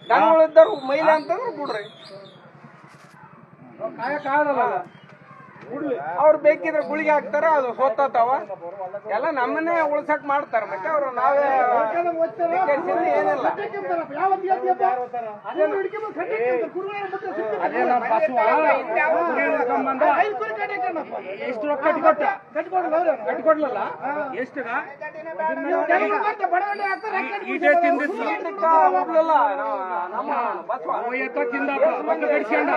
ದನಗಳಿದ್ದರು ಮೈಲೆ ಅಂತಂದ್ರೆ ಬಿಡ್ರಿ, ಕಾಯಕ್ಕಾಗಲ್ಲ. ಅವ್ರು ಬೇಕಿದ್ರೆ ಗುಳಿಗೆ ಹಾಕ್ತಾರ, ಅದು ಸೋತಾವ. ಎಲ್ಲ ನಮ್ಮನ್ನೇ ಉಳ್ಸಕ್ ಮಾಡ್ತಾರ. ಮತ್ತೆ ಅವ್ರು ನಾವೇ ಏನಿಲ್ಲ. ಎಷ್ಟು ರೊಕ್ಕ ಕಟ್ಟಿಕೊಡ್ಲಲ್ಲ ಎಷ್ಟಗ ಈಟೇ ತಿಂದಿತ್ತು ಒಬ್ಲಲ್ಲ ನಮ್ಮ ಬಸವ ತಿಂದ ಬಂದು ಕಡಿಸ್ಕೊಂಡ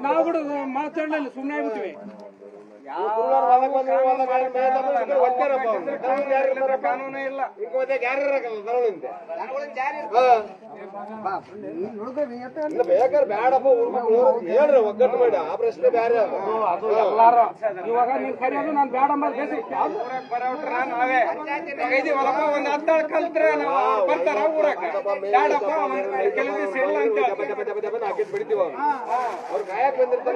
ನಾವು ಕೂಡ ಮಾತಾಡ್ಲಿಲ್ಲ ಸುಮ್ಮನೆ ಆಗ್ಬಿಟ್ವಿ ಕಾನೂನೇ ಇಲ್ಲ
ಬೇಕಾದ್ರೆ ಬೇಡಪ್ಪ ಹೇಳ್ರಿ ಒಗ್ಗಟ್ಟು ಮಾಡಿ ಆ ಪ್ರಶ್ನೆ ಬೇರೆ
ಎಲ್ಲಾರು ಇವಾಗ ನೀನ್ ಕರೆಯೋದು ನಾನು ಬೇಡ ನಾವೇ ಇದೀವಲ್ಲಪ್ಪ ಒಂದ್ ಹತ್ತಾಳ ಕಲ್ತ್ರೆ ನಾವು ಬರ್ತಾರ ಊರಾಗ ಬೇಡಪ್ಪ ಕೆಲವು ದಿವಸ ಇಲ್ಲ ಅಂತ
ಹಾಕಿದ್ ಬಿಡ್ತೀವ ಅವ್ರು ಕಾಯಕ್ ಬಂದಿರ್ತಾರ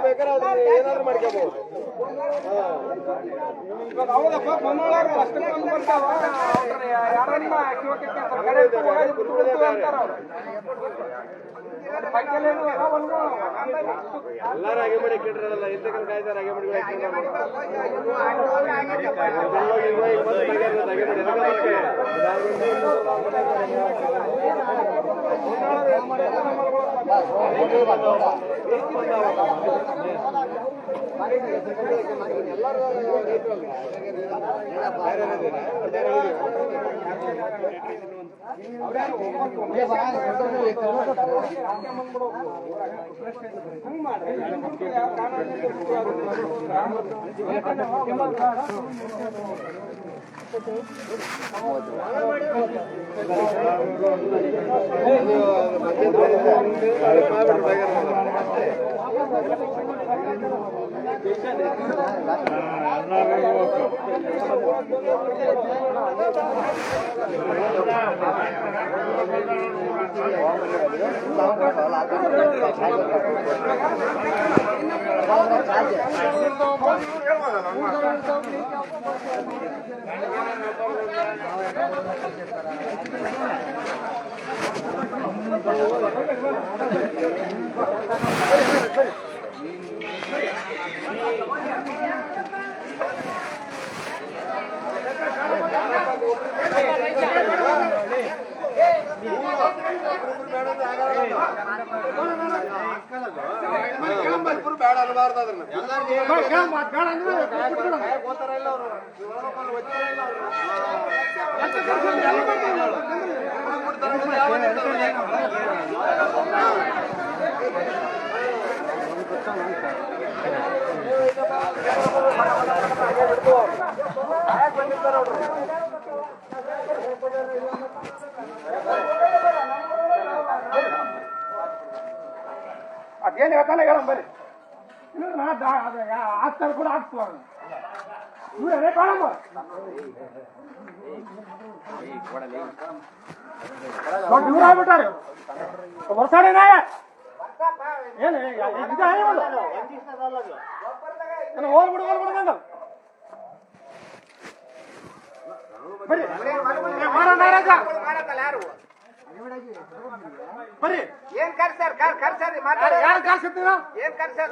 ಬೇಕಾದ್ರೆ ಏನಾದ್ರು ಮಾಡ್ಕೋಬಹುದು
ಇವಾಗ ಹೌದಪ್ಪ ಬಂದೊಳಗ ಅಷ್ಟು ಮಂದಿ ಬರ್ತಾವ ಯಾರನ್ನ
ಎಲ್ಲಾರು ಹಾಗೆ ಮಾಡಿ ಕೇಳ್ರಲ್ಲ ಎಂತಕಂತ ಕಾಯ್ದಾರ ಹಾಗೆ ಮಾಡಿ ಬೇಡ ಅನ್ನಬಾರ್ದು ಅದನ್ನ
ಅದೇನು ಹೇಳ್ತಾನೆ ಹೇಳ ಬರ್ರಿ ಆಗ್ತಾರೆ ಕೂಡ ಆಗ್ತವ ಇವರೇ ಕಾಣಮ್ಮ ಇವ್ರು ಆಗ್ಬಿಟ್ಟಾರೆ ವರ್ಷಾನೇ ನಾಯ ಏನು ಹೋಗ್ಬಿಡು ಹೋಗ್ಬಿಡು ಬರ್ರಿ ಬರ್ರಿ
ಏನ್ ಕರ್ಸಾರ ಕರ್ಸಾರಿ
ಯಾರು ಕಳ್ಸಿರ್ತೀರ
ಏನ್ ಕರ್ಸಾರ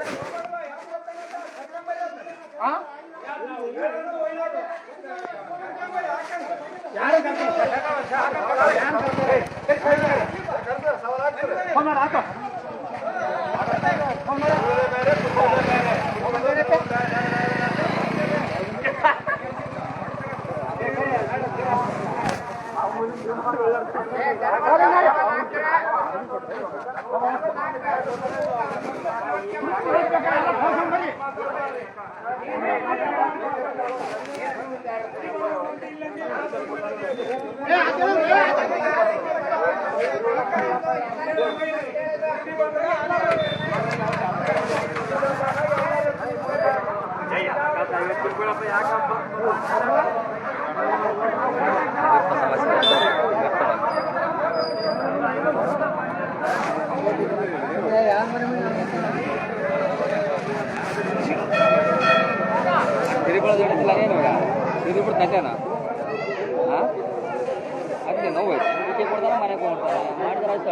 ಅದಕ್ಕೆ ನೋವು ಊಟ ಕೊಡ್ತಾರ ಮನೆಗೆ ಹೋಗ್ತಾರೆ ಮಾಡಿದ್ರೆ ಅಷ್ಟೇ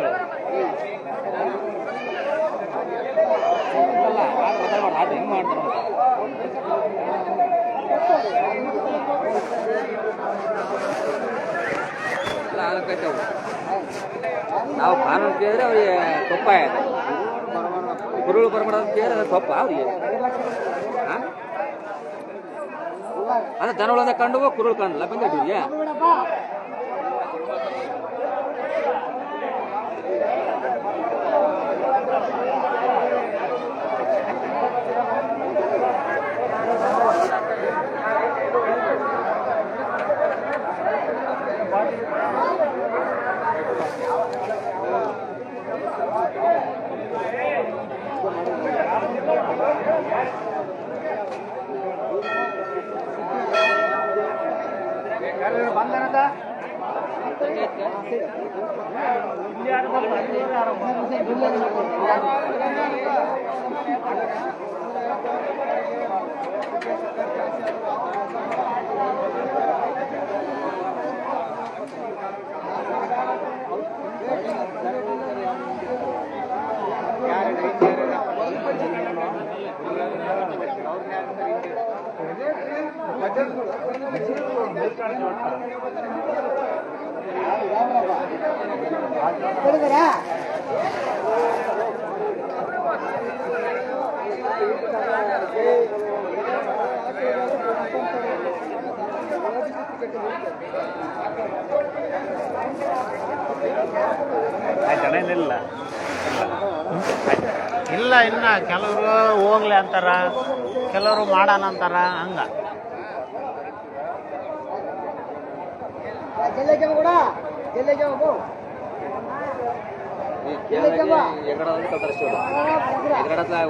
ಅಲ್ಲ ಮಾತಾಡ್ಬಾರ್ದು ಅದು ಹೆಂಗೆ ಮಾಡ್ತಾರೆ ಅಲ್ಲ ಆಲೋಕಾಯ್ತವು ನಾವು ಕಾನೂನು ಕೇಳಿದ್ರೆ ಅವ್ರಿಗೆ ತಪ್ಪ ಆಯ್ತು ಕುರುಳು ಬರಮಾಡ ಅಂತ ಕೇಳಿದ್ರೆ ಅದು ತಪ್ಪ ಅವ್ರಿಗೆ ಅಂದ್ರೆ ದನಗಳನ್ನ ಕಂಡು ಕುರುಳು ಕಂಡಲ್ಲ ಬಂದಿಟ್ಟಿವ್ರಿಗೆ
ಇಲ್ಲ ಇನ್ನ ಕೆಲವರು ಹೋಗ್ಲಿ ಅಂತಾರ, ಕೆಲವರು ಮಾಡೋಣ ಅಂತಾರ. ಹಂಗ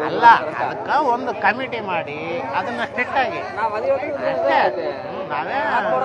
ಅಲ್ಲ, ಅದಕ್ಕ ಒಂದು ಕಮಿಟಿ ಮಾಡಿ ಅದನ್ನ ಸ್ಟ್ರಿಕ್ಟ್ ಆಗಿ ಅಷ್ಟೇ. ನಾವೇ
ಹೋಗ್ಲಿ